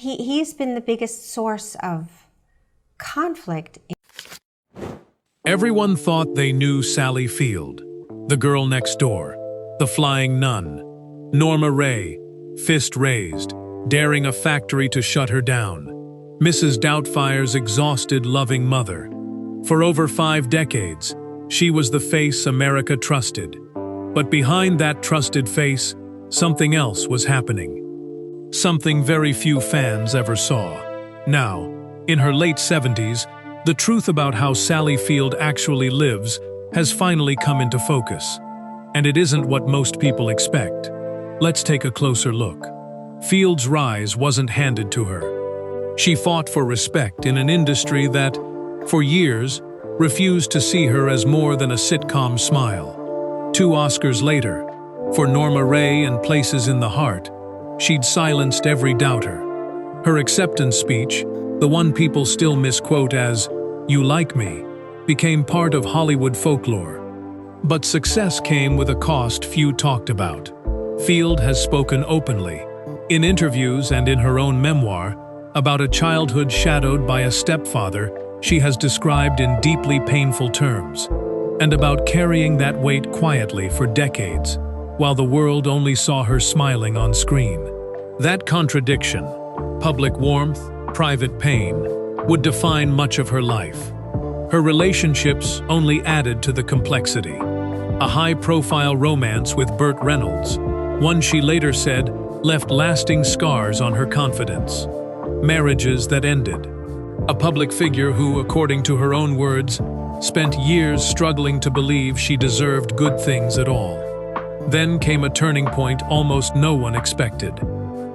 he's been the biggest source of conflict. Everyone thought they knew Sally Field, the girl next door, the flying nun, Norma Ray, fist raised, daring a factory to shut her down, Mrs. Doubtfire's exhausted, loving mother. For over 5 decades, she was the face America trusted. But behind that trusted face, something else was happening. Something very few fans ever saw. Now, in her late 70s, the truth about how Sally Field actually lives has finally come into focus. And it isn't what most people expect. Let's take a closer look. Field's rise wasn't handed to her. She fought for respect in an industry that, for years, refused to see her as more than a sitcom smile. 2 Oscars later, for Norma Ray and Places in the Heart, she'd silenced every doubter. Her acceptance speech, the one people still misquote as, "You like me," became part of Hollywood folklore. But success came with a cost few talked about. Field has spoken openly, in interviews and in her own memoir, about a childhood shadowed by a stepfather she has described in deeply painful terms, and about carrying that weight quietly for decades, while the world only saw her smiling on screen. That contradiction, public warmth, private pain, would define much of her life. Her relationships only added to the complexity. A high-profile romance with Burt Reynolds, one she later said left lasting scars on her confidence. Marriages that ended. A public figure who, according to her own words, spent years struggling to believe she deserved good things at all. Then came a turning point almost no one expected.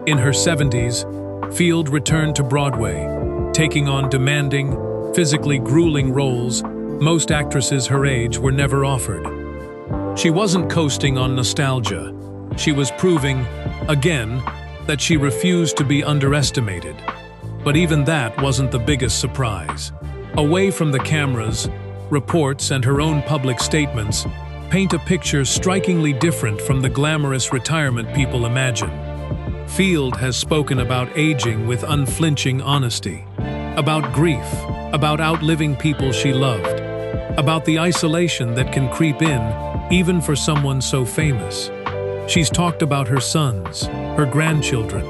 In her 70s, Field returned to Broadway, taking on demanding, physically grueling roles most actresses her age were never offered. She wasn't coasting on nostalgia. She was proving, again, that she refused to be underestimated. But even that wasn't the biggest surprise. Away from the cameras, reports and her own public statements paint a picture strikingly different from the glamorous retirement people imagine. Field has spoken about aging with unflinching honesty, about grief, about outliving people she loved, about the isolation that can creep in even for someone so famous. She's talked about her sons, her grandchildren,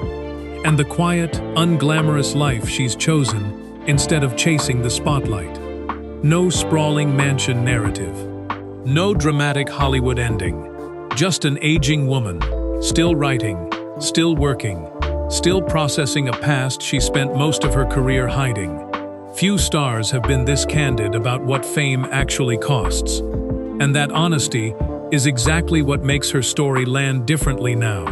and the quiet, unglamorous life she's chosen instead of chasing the spotlight. No sprawling mansion narrative. No dramatic Hollywood ending. Just an aging woman, still writing, still working, still processing a past she spent most of her career hiding. Few stars have been this candid about what fame actually costs. And that honesty is exactly what makes her story land differently now.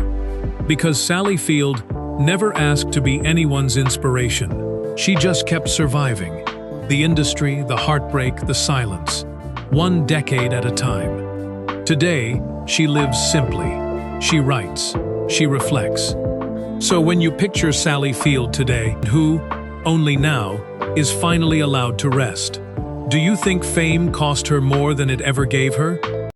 Because Sally Field never asked to be anyone's inspiration. She just kept surviving. The industry, the heartbreak, the silence. 1 decade at a time. Today, she lives simply. She writes. She reflects. So when you picture Sally Field today, who, only now, is finally allowed to rest, do you think fame cost her more than it ever gave her?